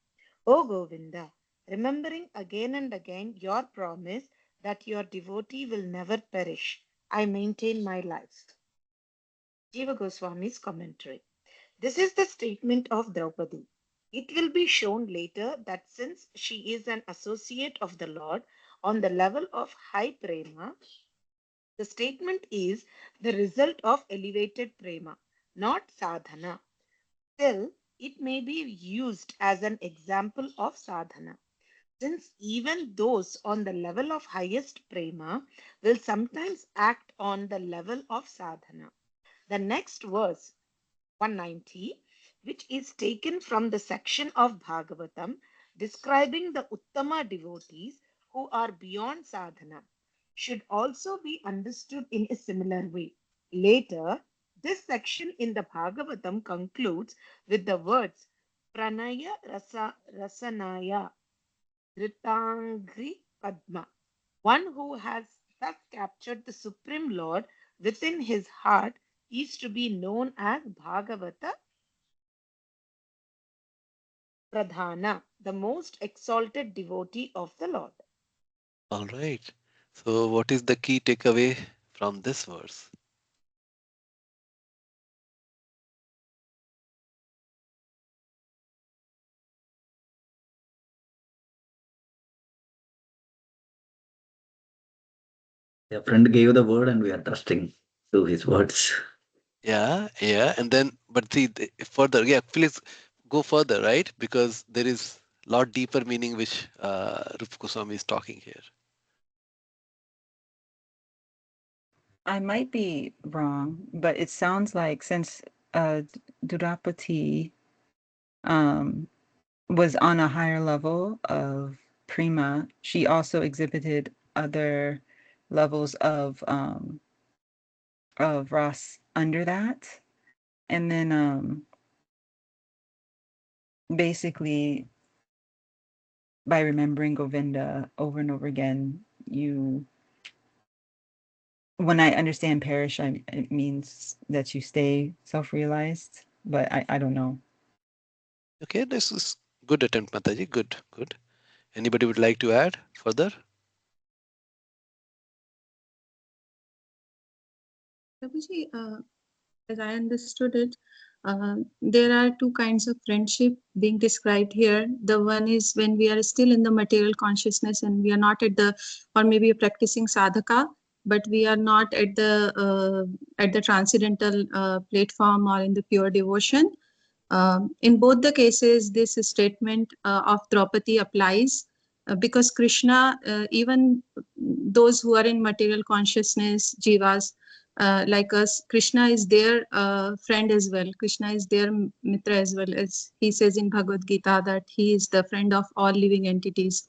O Govinda, remembering again and again your promise that your devotee will never perish, I maintain my life. Jiva Goswami's commentary. This is the statement of Draupadi. It will be shown later that since she is an associate of the Lord on the level of high prema, the statement is the result of elevated prema, not sadhana. Still, it may be used as an example of sadhana, since even those on the level of highest prema will sometimes act on the level of sadhana. The next verse, 190, which is taken from the section of Bhagavatam describing the Uttama devotees who are beyond sadhana, should also be understood in a similar way. Later, this section in the Bhagavatam concludes with the words Pranaya Rasanaya Dhritangri Padma. One who has thus captured the Supreme Lord within his heart is to be known as Bhagavata Pradhana, the most exalted devotee of the Lord. All right. So, what is the key takeaway from this verse? A friend gave the word and we are trusting to his words. Yeah, yeah. And then, but see, further, yeah, please go further, right? Because there is a lot deeper meaning which Rupa Goswami is talking here. I might be wrong, but it sounds like since Draupadi was on a higher level of prima, she also exhibited other levels of ras under that, and then basically by remembering Govinda over and over again, when I understand parish, it means that you stay self-realized, but I don't know. Okay, this is good attempt, Mataji. Good, good. Anybody would like to add further? Prabhuji, as I understood it, there are two kinds of friendship being described here. The one is when we are still in the material consciousness and we are not at the, or maybe practicing sadhaka, but we are not at the transcendental platform or in the pure devotion. In both the cases, this statement of Draupadi applies because Krishna, even those who are in material consciousness, jivas, like us, Krishna is their friend as well. Krishna is their mitra as well, as he says in Bhagavad Gita that he is the friend of all living entities.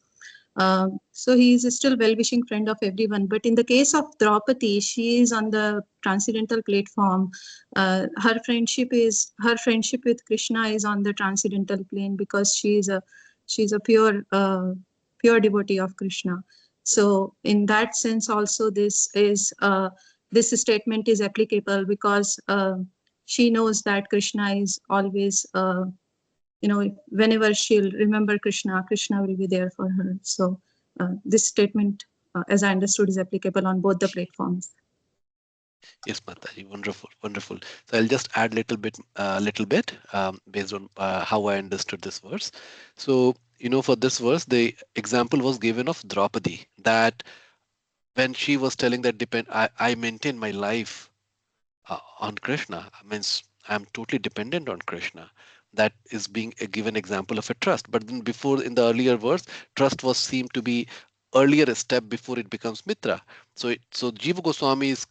So he is still well-wishing friend of everyone. But in the case of Draupadi, she is on the transcendental platform. Her friendship with Krishna is on the transcendental plane because she's a pure devotee of Krishna. So in that sense, also this statement is applicable because she knows that Krishna is always whenever she'll remember Krishna, Krishna will be there for her. So this statement, as I understood, is applicable on both the platforms. Yes, Mataji, wonderful, wonderful. So I'll just add little bit based on how I understood this verse. So for this verse, the example was given of Draupadi, that when she was telling that I maintain my life on Krishna, means I'm totally dependent on Krishna. That is being a given example of a trust. But then before, in the earlier verse, trust was seemed to be earlier a step before it becomes mitra. So Jiva Goswami is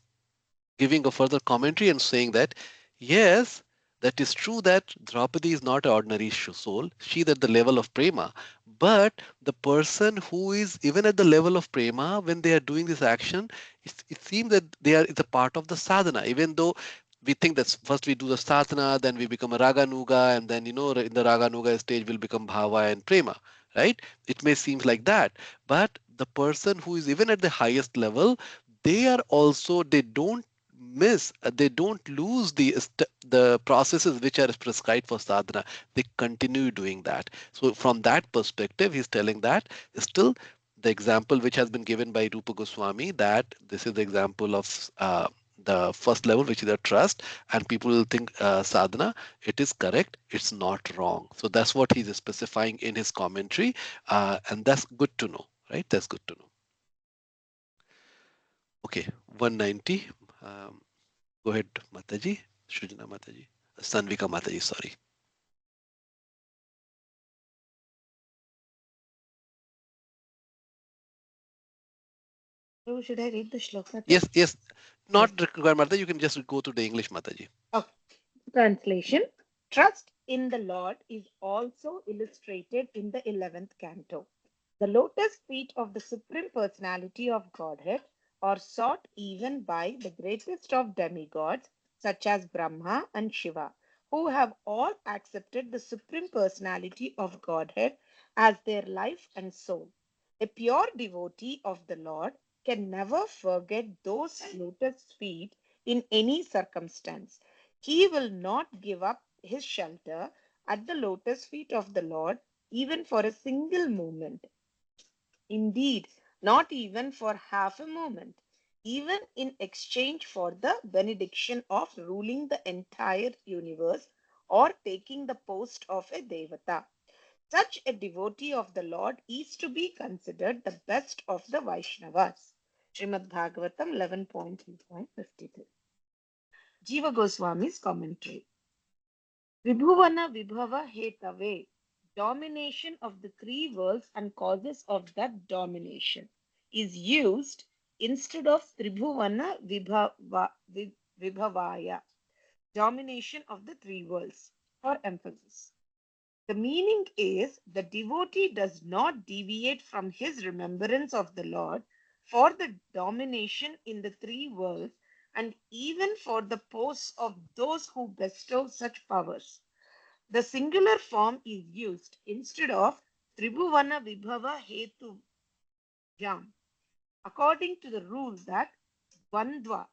giving a further commentary and saying that yes, That is true that Draupadi is not an ordinary soul. She is at the level of prema. But the person who is even at the level of prema, when they are doing this action, it seems that it's a part of the sadhana. Even though we think that first we do the sadhana, then we become a raganuga, and then in the raganuga stage we'll become bhava and prema, right? It may seem like that, but the person who is even at the highest level, they don't miss, they don't lose the processes which are prescribed for sadhana. They continue doing that. So from that perspective, he's telling that still the example which has been given by Rupa Goswami, that this is the example of the first level, which is a trust, and people will think sadhana. It is correct. It's not wrong. So that's what he's specifying in his commentary, and that's good to know, right? That's good to know. Okay, 190. Um, Go ahead, Mataji. Shrujana Mataji. Sanvika Mataji, sorry. So should I read the shloka? Yes, yes. Yes. Not required, Mataji. You can just go to the English, Mataji. Okay. Translation. Trust in the Lord is also illustrated in the 11th canto. The lotus feet of the Supreme Personality of Godhead are sought even by the greatest of demigods, such as Brahma and Shiva, who have all accepted the Supreme Personality of Godhead as their life and soul. A pure devotee of the Lord can never forget those lotus feet in any circumstance. He will not give up his shelter at the lotus feet of the Lord even for a single moment. Indeed, not even for half a moment, even in exchange for the benediction of ruling the entire universe or taking the post of a devata. Such a devotee of the Lord is to be considered the best of the Vaishnavas. Srimad Bhagavatam 11.3.53. Jiva Goswami's commentary. Tribhuvana Vibhava Hetave, domination of the three worlds and causes of that domination, is used instead of Tribhuvana Vibhavaya, domination of the three worlds, for emphasis. The meaning is the devotee does not deviate from his remembrance of the Lord for the domination in the three worlds and even for the posts of those who bestow such powers. The singular form is used instead of Tribhuvana Vibhava Hetu Jam, according to the rule that Bandva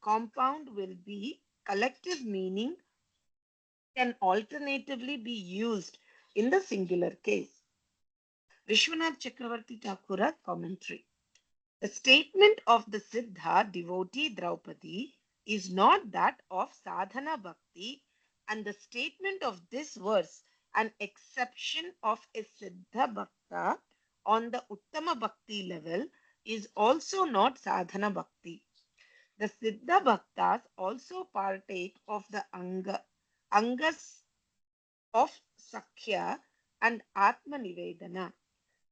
compound will be collective meaning can alternatively be used in the singular case. Viśvanātha Cakravartī Ṭhākura commentary. The statement of the Siddha devotee Draupadi is not that of sadhana bhakti, and the statement of this verse, an exception of a Siddha Bhakta on the Uttama Bhakti level, is also not sadhana bhakti. The Siddha Bhaktas also partake of the angas of Sakhya and Atma Nivedana.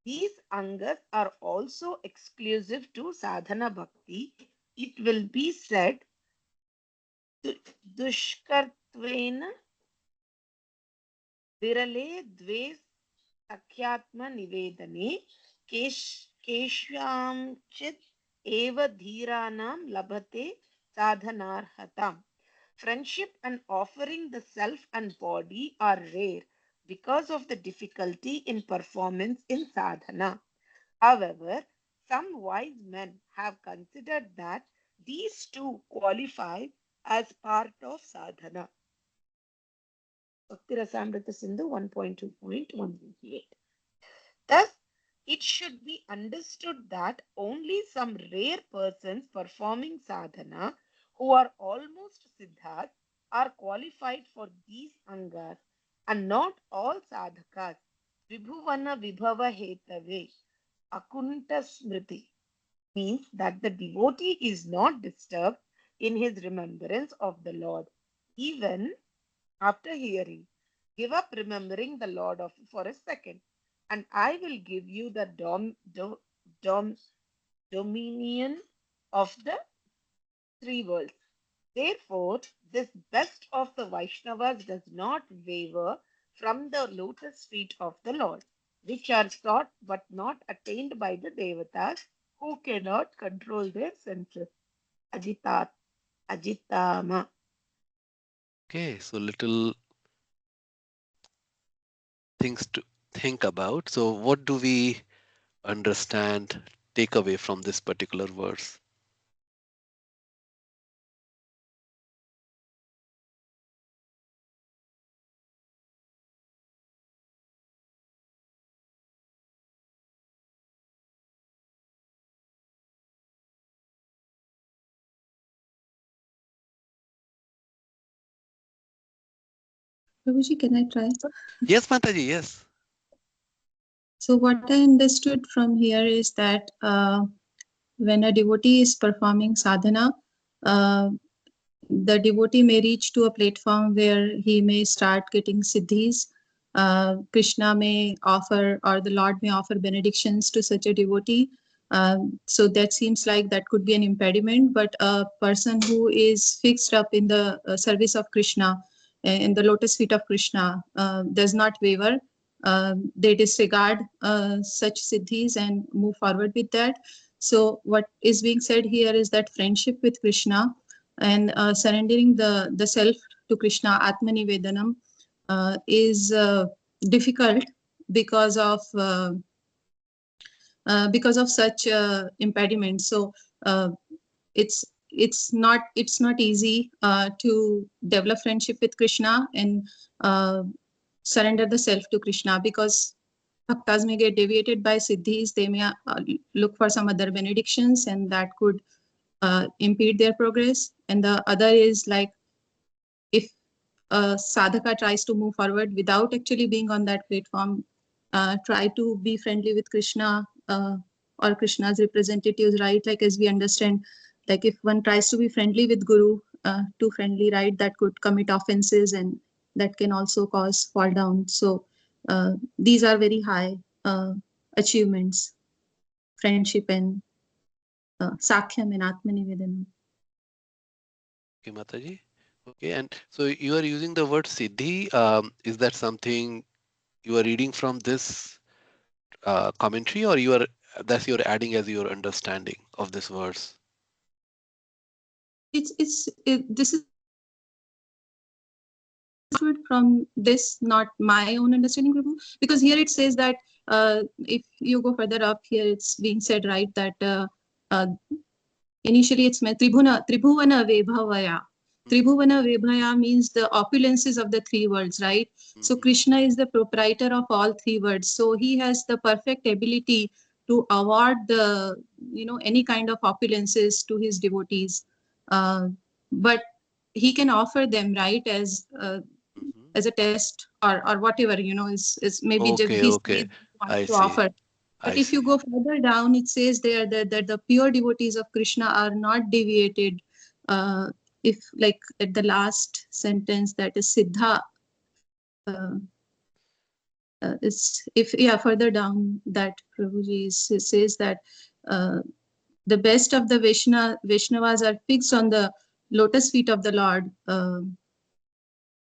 These angas are also exclusive to sadhana bhakti. It will be said dushkartvena virale dve sakhyatma nivedane keshvamchit eva dhiranam labhate sadhanarhatam. Friendship and offering the self and body are rare because of the difficulty in performance in sadhana. However, some wise men have considered that these two qualify as part of sadhana. Bhakti rasāmṛta sindhu 1.2.128. Thus, it should be understood that only some rare persons performing sadhana who are almost siddhas are qualified for these angas, and not all sadhakas. Vibhuvana vibhava hetave, akunta smriti, means that the devotee is not disturbed in his remembrance of the Lord, even after hearing. Give up remembering the Lord for a second, and I will give you the dominion of the three worlds. Therefore, this best of the Vaishnavas does not waver from the lotus feet of the Lord, which are sought but not attained by the Devatas who cannot control their senses. Ajitat, Ajitama. Okay, so little things to think about. So what do we understand, take away from this particular verse? Prabhuji, can I try? Yes, Mataji, yes. So what I understood from here is that when a devotee is performing sadhana, the devotee may reach to a platform where he may start getting siddhis. Krishna may offer, or the Lord may offer benedictions to such a devotee. So that seems like that could be an impediment, but a person who is fixed up in the service of Krishna, in the lotus feet of Krishna, does not waver. They disregard such siddhis and move forward with that. So what is being said here is that friendship with Krishna and surrendering the self to Krishna, Atmanivedanam, is difficult because of such impediments. So it's not easy to develop friendship with Krishna and surrender the self to Krishna, because bhaktas may get deviated by siddhis. They may look for some other benedictions, and that could impede their progress. And the other is like, if a sadhaka tries to move forward without actually being on that platform, try to be friendly with Krishna or Krishna's representatives, right? Like, as we understand, like if one tries to be friendly with Guru, too friendly, right, that could commit offenses, and that can also cause fall down. So these are very high achievements, friendship and Sakhyam and Atmanivedanam. Okay, Mataji. Okay, and so you are using the word siddhi. Is that something you are reading from this commentary, or that's you're adding as your understanding of this verse? This is from this, not my own understanding, Prabhu, because here it says that if you go further up here, it's being said, right, that uh, initially it's Tribhuvana Vebhavaya. Tribhuvana Vebhaya means the opulences of the three worlds, right? So Krishna is the proprietor of all three worlds. So he has the perfect ability to award any kind of opulences to his devotees. But he can offer them, right, as a test or whatever, is maybe just Okay, he okay. wants I to see. offer. But I if you see. go further down, it says there that the pure devotees of Krishna are not deviated. If like at the last sentence, that is Siddha, uh, is if further down that Prabhuji says that uh, the best of the Vaishnavas are fixed on the lotus feet of the Lord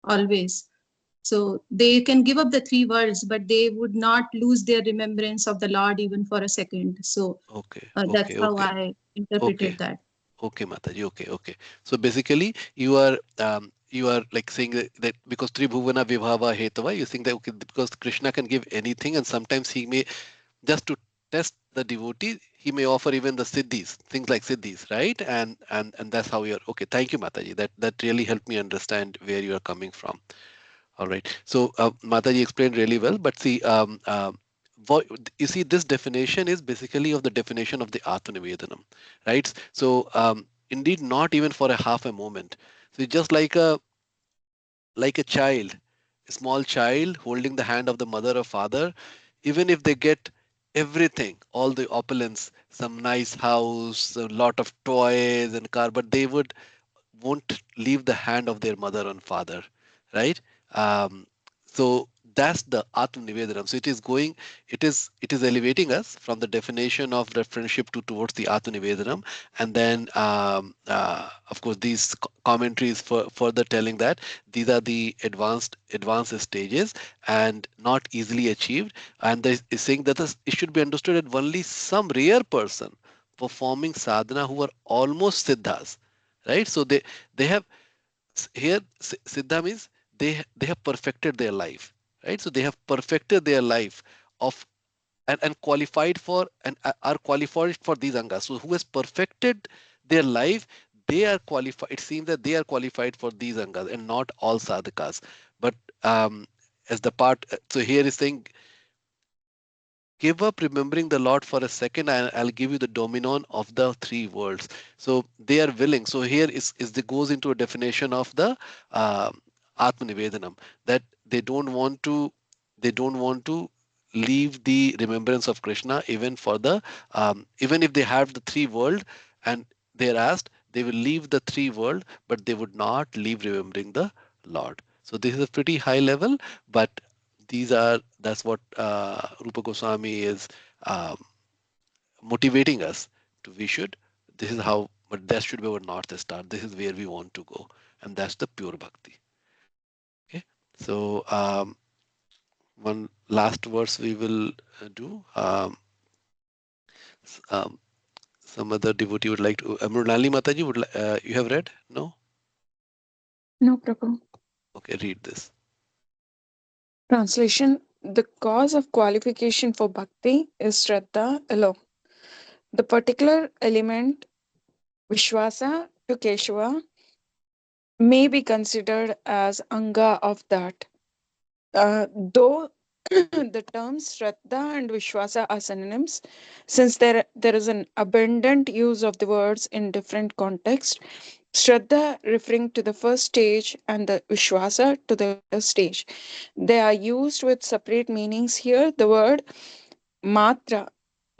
always. So they can give up the three worlds, but they would not lose their remembrance of the Lord even for a second. So Okay, that's okay, how okay, I okay, interpreted that. okay, Mataji. Okay, okay. So basically, you are like saying that because Tribhuvana Vibhava Hetava, you think that okay, because Krishna can give anything, and sometimes he may, just to test the devotee, he may offer even the siddhis, things like siddhis, right? And that's how you're okay. Thank you, Mataji. That really helped me understand where you are coming from. All right. So Mataji explained really well, but see, you see, this definition is basically of the definition of the Atmanivedanam, right? So indeed, not even for a half a moment. So it's just like a child, a small child holding the hand of the mother or father, even if they get everything, all the opulence, some nice house, a lot of toys and car, but they won't leave the hand of their mother and father, right? Um, so that's the Atmanivedanam. So it is going, it is elevating us from the definition of the friendship towards the Atmanivedanam, and then of course these commentaries further telling that these are the advanced stages and not easily achieved, and they is saying that it should be understood that only some rare person performing sadhana who are almost siddhas, right? So they have here siddha means they have perfected their life, right? So they have perfected their life of and qualified for and are qualified for these angas. So who has perfected their life, they are qualified. It seems that they are qualified for these angas and not all sadhakas. But as the part, so here is saying, give up remembering the Lord for a second, and I'll give you the dominion of the three worlds. So they are willing. So here is the goes into a definition of the Atmanivedanam, that they don't want to leave the remembrance of Krishna even for the even if they have the three world and they're asked, they will leave the three world, but they would not leave remembering the Lord. So this is a pretty high level, but that's what Rupa Goswami is um, motivating us to. We should. This is how, but that should be our north star. This is where we want to go, and that's the pure bhakti. Okay. So one last verse we will do. Some other devotee would like to. Mrunali Mataji would. You have read? No. No, Prabhu. Okay. Read this. Translation: the cause of qualification for bhakti is Shraddha alone. The particular element, Vishwasa to Keshava, may be considered as Anga of that. Though the terms Shraddha and Vishwasa are synonyms, since there is an abundant use of the words in different contexts, Shraddha referring to the first stage and the Vishwasa to the later stage. They are used with separate meanings here. The word Matra,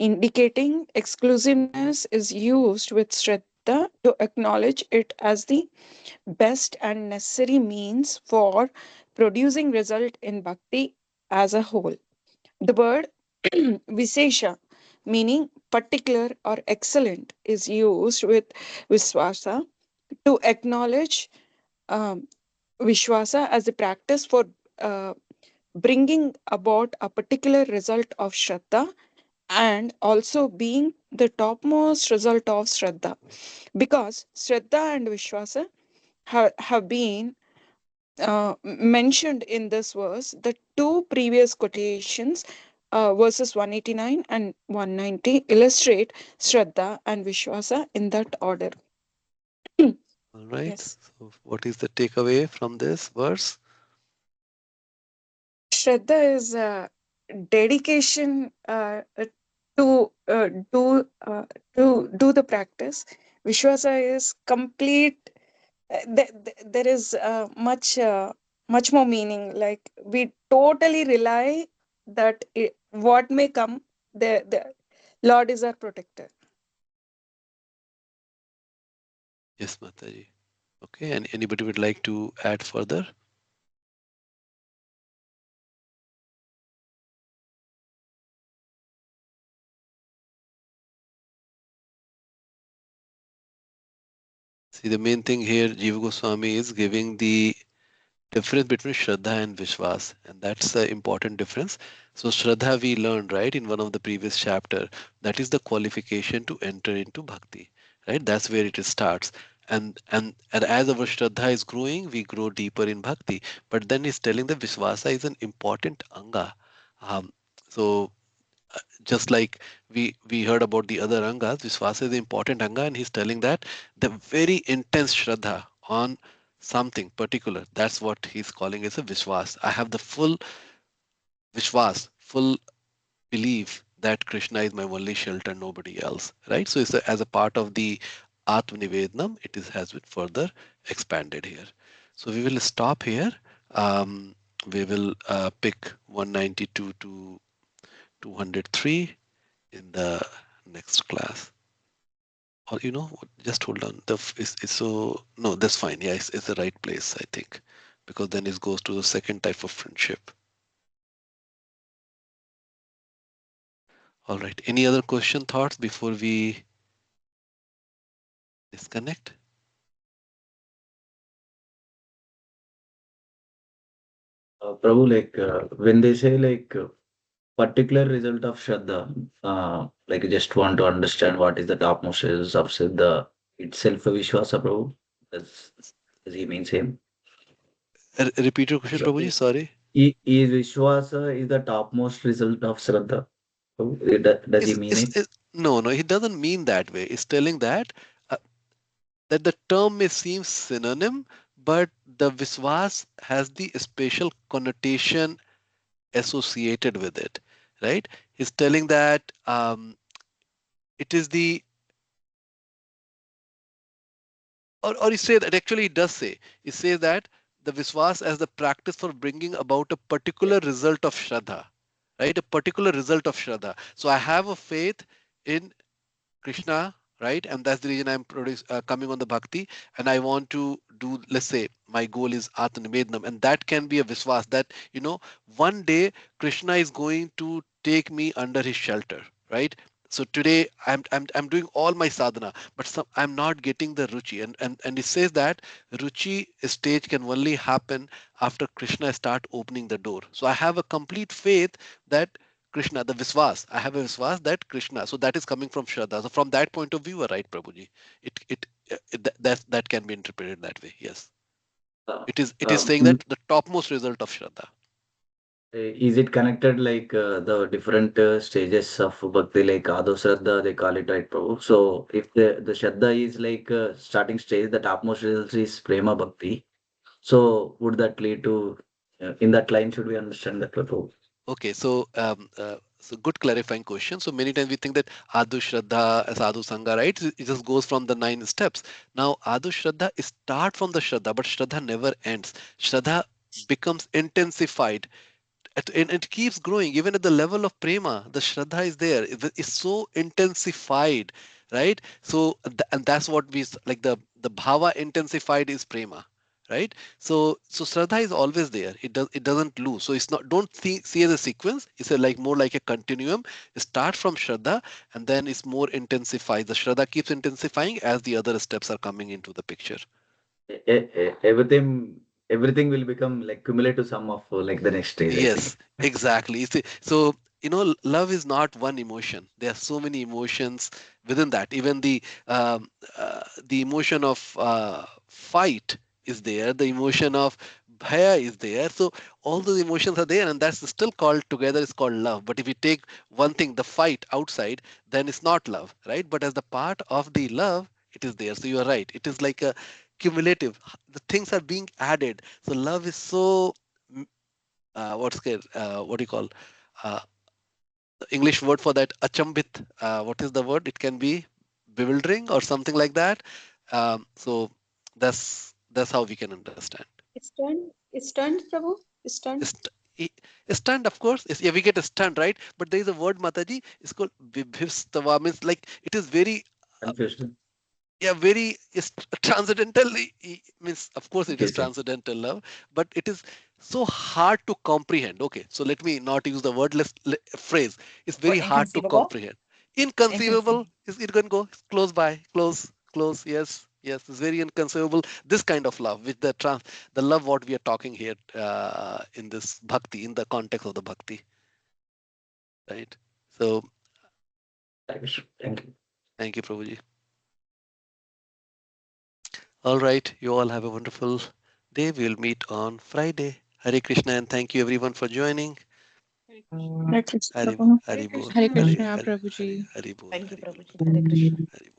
indicating exclusiveness, is used with Shraddha to acknowledge it as the best and necessary means for producing result in bhakti as a whole. The word Visesha, meaning particular or excellent, is used with Viswasa to acknowledge um, Vishwasa as a practice for uh, bringing about a particular result of Shraddha and also being the topmost result of Shraddha. Because Shraddha and Vishwasa have been mentioned in this verse, the two previous quotations, verses 189 and 190, illustrate Shraddha and Vishwasa in that order. All right. Yes. So what is the takeaway from this verse? Shraddha is dedication to do the practice. Vishwasa is complete. There is much more meaning. Like we totally rely that what may come, the Lord is our protector. Yes, Mataji. Okay. And anybody would like to add further? See, the main thing here, Jiva Goswami is giving the difference between Shraddha and Vishwas, and that's the important difference. So Shraddha we learned, right, in one of the previous chapter, that is the qualification to enter into Bhakti, right? That's where it starts. And as our Shraddha is growing, we grow deeper in Bhakti. But then he's telling that Vishwasa is an important Anga. Um, so just like we heard about the other angas, Vishwasa is the important anga, and he's telling that the very intense shraddha on something particular, that's what he's calling as a Vishwas. I have the full Vishwas, full belief that Krishna is my only shelter, nobody else, right? So it's as a part of the Atmanivedanam, has been further expanded here. So we will stop here. We will pick 192 to 203 in the next class. Or just hold on. It's so no, that's fine. Yeah, it's the right place, I think, because then it goes to the second type of friendship. All right. Any other question, thoughts before we disconnect? Prabhu, when they say particular result of Shraddha, like I just want to understand what is the topmost result of Shraddha itself a Vishwasa, Prabhu? Does, does he mean same? Repeat your question, Prabhuji. Sorry. Is Vishwasa is the topmost result of Shraddha? Prabhu? Does he mean it? No, he doesn't mean that way. It's telling that that the term may seem synonym, but the Viswas has the special connotation associated with it, right? He's telling that it is the, or he say that actually he does say, he says that the Viswas as the practice for bringing about a particular result of Shraddha, right? A particular result of Shraddha. So I have a faith in Krishna, right? And that's the reason I'm coming on the bhakti, and I want to do, let's say, my goal is Atmanivednam, and that can be a viswas that, one day Krishna is going to take me under his shelter, right? So today I'm doing all my sadhana, but I'm not getting the ruchi, and it says that ruchi stage can only happen after Krishna start opening the door. So I have a complete faith that Krishna, the Viswas. I have a Viswas that Krishna. So that is coming from Shraddha. So from that point of view, you are right, Prabhuji. That can be interpreted that way. Yes. It is saying that the topmost result of Shraddha. Is it connected the different stages of bhakti, like Ado Shraddha, they call it, right, Prabhu? So if the Shraddha is starting stage, the topmost result is Prema Bhakti. So would that lead to, in that line, should we understand that, Prabhu? Okay, so good clarifying question. So many times we think that Adu Shraddha, Sadhu Sangha, right? It just goes from the 9 steps. Now Adu Shraddha is start from the Shraddha, but Shraddha never ends. Shraddha becomes intensified and it keeps growing even at the level of prema. The shraddha is there. It's so intensified, right? So and that's what like the bhava intensified is prema, right? So shraddha is always there. It doesn't lose. So it's not, don't see as a sequence. It's like more like a continuum. It starts from shraddha and then it's more intensified. The shraddha keeps intensifying as the other steps are coming into the picture. Everything will become like cumulative sum of the next stage, I think. Yes, exactly. So, love is not one emotion. There are so many emotions within that. Even the emotion of fight is there. The emotion of bhaya is there. So all those emotions are there, and that's still called together is called love. But if you take one thing, the fight outside, then it's not love, right? But as the part of the love, it is there. So you are right. It is like a cumulative. The things are being added. So love is so what do you call uh, the English word for that? Achambit. What is the word? It can be bewildering or something like that. So that's how we can understand. Stunned, Prabhu? Stunned? St- Stunned, of course. Yeah, we get a stunned, right? But there is a word, Mataji. It's called vibhistava. Means like it is very Confusion. yeah, very is transcendental. Means of course it is Yes, yes. transcendental love, but it is so hard to comprehend. Okay, so let me not use the word, phrase. It's Or very hard to inconceivable? comprehend. Inconceivable Inconceivable. is, it can go close by, close. Yes, it's very inconceivable. This kind of love, which the love what we are talking here in this bhakti, in the context of the bhakti, right? So Thank you. thank you, Prabhuji. All right, you all have a wonderful day. We'll meet on Friday. Hare Krishna, and thank you everyone for joining. Hare Krishna, Hari Prabhu. Hari Bol. Hare Hari Krishna, Hari Hari Prabhuji. Hari Bol. Thank you, Hari Bol. Prabhuji. Hare Krishna. Hari Bol.